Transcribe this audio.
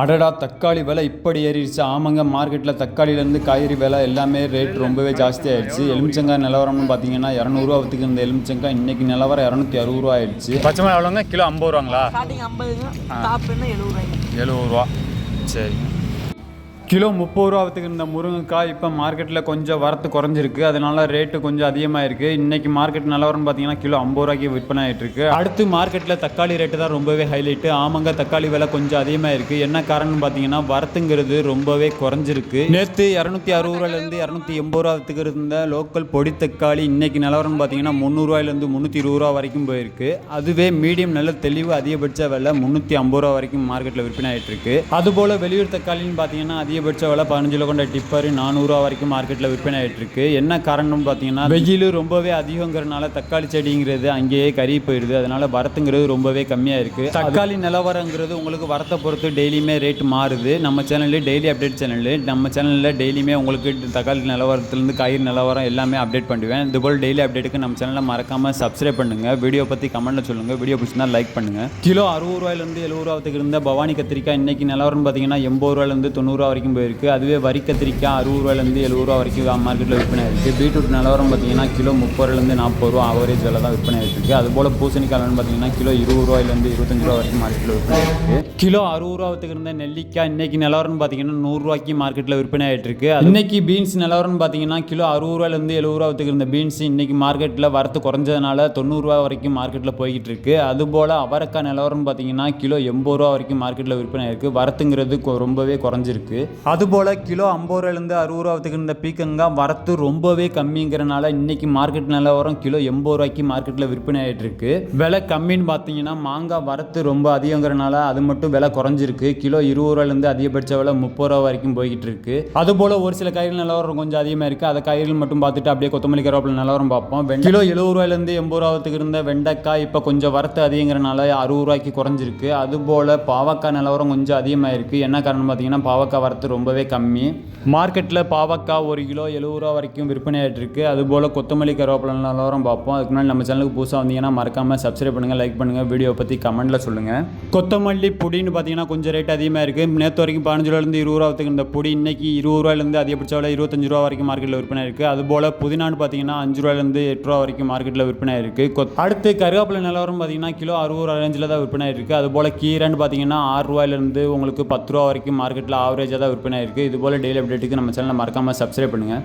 அடடா, தக்காளி விலை இப்படி ஏறிடுச்சு. ஆமாங்க, மார்க்கெட்டில் தக்காளியிலேருந்து காய்கறி விலை எல்லாமே ரேட் ரொம்பவே ஜாஸ்தி ஆயிடுச்சு. எலுமிச்சங்காய் நிலவரம்னு பார்த்தீங்கன்னா 200 விற்றுக்கு இருந்த எலுமிச்சங்காய் இன்னைக்கு நிலவரம் 260 ஆயிடுச்சு. பச்சை மிளகா எவ்வளோங்க? கிலோ 50 ரூபாங்களா? 70 ரூபா. சரி, கிலோ 30 ரூபா விற்றுக்கு இருந்த முருங்கைக்காய் இப்போ மார்க்கெட்டில் கொஞ்சம் வரத்து குறைஞ்சிருக்கு. அதனால ரேட்டு கொஞ்சம் அதிகமாக இருக்குது. இன்றைக்கி மார்க்கெட் நிலவரம்னு பார்த்தீங்கன்னா கிலோ 50 ரூபாய்க்கு விற்பனை ஆகிட்டு இருக்கு. அடுத்து மார்க்கெட்டில் தக்காளி ரேட்டு தான் ரொம்பவே ஹைலைட்டு. ஆமாங்க, தக்காளி விலை கொஞ்சம் அதிகமாக இருக்குது. என்ன காரணம்னு பார்த்தீங்கன்னா வரத்துங்கிறது ரொம்பவே குறைஞ்சிருக்கு. நேற்று 260 ரூபாயிலேருந்து 280 ரூபா விற்றுக்கு இருந்த லோக்கல் பொடி தக்காளி இன்னைக்கு நிலவரம்னு பார்த்தீங்கன்னா 300 ரூபாயிலேருந்து 320 ரூபா வரைக்கும் போயிருக்கு. அதுவே மீடியம் நல்ல தெளிவு அதிகபட்ச விலை 350 ரூபா வரைக்கும் மார்க்கெட்டில் விற்பனை ஆகிட்டு இருக்கு. அதுபோல் வெளியூர் தக்காளின்னு பார்த்தீங்கன்னா அதிகபட்ச விலை 15 கிலோ கொண்ட டிப்பர் 400 ரூபா வரைக்கும் மார்க்கெட்டில் விற்பனை ஆகிட்டு இருக்கு. என்ன காரணம்னு பார்த்தீங்கன்னா வெயில் ரொம்பவே அதிகங்கிறதுனால தக்காளி செடிங்கிறது அங்கேயே கறி போயிடுது. அதனால வரத்துங்கிறது ரொம்பவே கம்மியாக இருக்குது. தக்காளி நிலவரங்கிறது உங்களுக்கு வரத்தை பொறுத்து டெய்லியுமே ரேட் மாறுது. நம்ம சேனலில் டெய்லி அப்டேட் நம்ம சேனலில் டெய்லியுமே உங்களுக்கு தக்காளி நிலவரத்துலேருந்து காய்கறி நிலவரம் எல்லாமே அப்டேட் பண்ணுவேன். இதுபோல் டெய்லி அப்டேட்டுக்கு நம்ம சேனலை மறக்காமல் சப்ஸ்கிரைப் பண்ணுங்கள். வீடியோ பற்றி கமெண்ட்டில் சொல்லுங்கள். வீடியோ பிடிச்சிருந்தா லைக் பண்ணுங்கள். கிலோ 60 ரூபாயிலேருந்து 70 ரூபாய்க்கு இருந்த பவானி கத்திரிக்காய் இன்னைக்கு நிலவரம்னு பார்த்தீங்கன்னா 80 ரூபாயிலேருந்து 90 ரூபா வரைக்கும் போயிருக்கு. அதுவே வரி கத்திரிக்காய் 60 ரூபாயிலேருந்து 70 ரூபா வரைக்கும் மார்க்கெட்டில் விற்பனை ஆயிருக்கு. பீட்ரூட் நிலவரம் பார்த்தீங்கன்னா கிலோ 30 ரூபாயிலேருந்து 40 ரூபா ஆவரேஜ் விலை தான் விற்பனை ஆகிட்டு இருக்கு. அதுபோல் பூசணிக்காய் பார்த்தீங்கன்னா கிலோ 20 ரூபாயிலேருந்து 25 ரூபா வரைக்கும் மார்க்கெட்டில் விற்பனை ஆகிருக்கு. கிலோ 60 ரூபாய்க்கு இருந்த நெல்லிக்காய் இன்னைக்கு நிலவரம்னு பார்த்தீங்கன்னா 100 ரூபாய்க்கு மார்க்கெட்டில் விற்பனை ஆகிட்டு இருக்கு. இன்னைக்கு பீன்ஸ் நிலவரம்னு பார்த்தீங்கன்னா கிலோ 60 ரூபாயிலேருந்து 70 ரூபாய்க்கு இருந்த பீன்ஸ் இன்னைக்கு மார்க்கெட்டில் வரத்து குறைஞ்சதுனால 90 ரூபா வரைக்கும் மார்க்கெட்டில் போய்கிட்டு இருக்கு. அதுபோல் அவரைக்காய் நிலவரம்னு பார்த்தீங்கன்னா கிலோ 80 ரூபா வரைக்கும் மார்க்கெட்டில் விற்பனை ஆயிருக்கு. வரத்துங்கிறது ரொம்பவே குறைஞ்சிருக்கு. அதுபோல் கிலோ 50 ரூபாயிலேருந்து 60 ரூபா விற்றுக்கு இருந்த பீக்கங்காய் வரத்து ரொம்பவே கம்மிங்கிறனால இன்னைக்கு மார்க்கெட் நிலவரம் கிலோ 80 ரூபாய்க்கு மார்க்கெட்டில் விற்பனை ஆகிட்டு இருக்கு. விலை கம்மின்னு பார்த்தீங்கன்னா மாங்காய் வரத்து ரொம்ப அதிகங்கிறனால அது மட்டும் விலை குறைஞ்சிருக்கு. கிலோ 20 ரூபாயிலேருந்து அதிகபட்ச விலை 30 ரூபா வரைக்கும் போய்கிட்டு இருக்கு. அதுபோல் ஒரு சில காய்கறி நிலவரம் கொஞ்சம் அதிகமாக இருக்குது. அதை காய்கறிகள் மட்டும் பார்த்துட்டு அப்படியே கொத்தமல்லி கருவேப்பிலை நிலவரம் பார்ப்போம். கிலோ 70 ரூபாயிலேருந்து 80 ரூபா விற்றுக்கு இருந்த வெண்டைக்காய் இப்போ கொஞ்சம் வரத்து அதிகங்கிறனால 60 ரூபாய்க்கு குறைஞ்சிருக்கு. அதுபோல் பாவக்காய் நிலவரம் கொஞ்சம் அதிகமாக இருக்குது. என்ன காரணம் பார்த்தீங்கன்னா பாவக்காய் வரத்து ரொம்பவே கம்மி. மார்க்கெட்டில் பாவக்காய் 1 கிலோ 70 ரூபா வரைக்கும் விற்பனை ஆகிட்டு இருக்கு. அதுபோல் கொத்தமல்லி கருவேப்பிலை நிலவரம் பார்ப்போம். அதுக்கு முன்னாடி நம்ம சேனலுக்கு புதுசாக வந்தீங்கன்னா மறக்காமல் சப்ஸ்கிரைப் பண்ணுங்கள், லைக் பண்ணுங்கள், வீடியோ பற்றி கமெண்ட்டில் சொல்லுங்கள். கொத்தமல்லி பொடின்னு பார்த்தீங்கன்னா கொஞ்சம் ரேட் அதிகமாக இருக்குது. நேற்று வரைக்கும் 15 ரூபாயிலேருந்து 20 ரூபா விற்றுக்கு இந்த பொடி இன்னைக்கு 20 ரூபாயிலேருந்து அதிகபட்ச விலை 25 ரூபா வரைக்கும் மார்க்கெட்டில் விற்பனை இருக்குது. அதுபோல் புதினான்னு பார்த்தீங்கன்னா 5 ரூபாயிலேருந்து 8 ரூபா வரைக்கும் மார்க்கெட்டில் விற்பனை இருக்குது. அடுத்து கருவேப்பிலை நிலவரம் பார்த்தீங்கன்னா கிலோ 60 ரூபா ரேஞ்சில் தான் விற்பனை இருக்குது. அதுபோல் கீரைன்னு பார்த்தீங்கன்னா 6 ரூபாயிலேருந்து உங்களுக்கு 10 ரூபா வரைக்கும் மார்க்கெட்டில் ஆவரேஜாக தான் விற்பனை இருக்குது. இதுபோல் டெய்லி அப்டேட்டுக்கு நம்ம சேனலை மறக்காமல் சப்ஸ்கிரைப் பண்ணுங்கள்.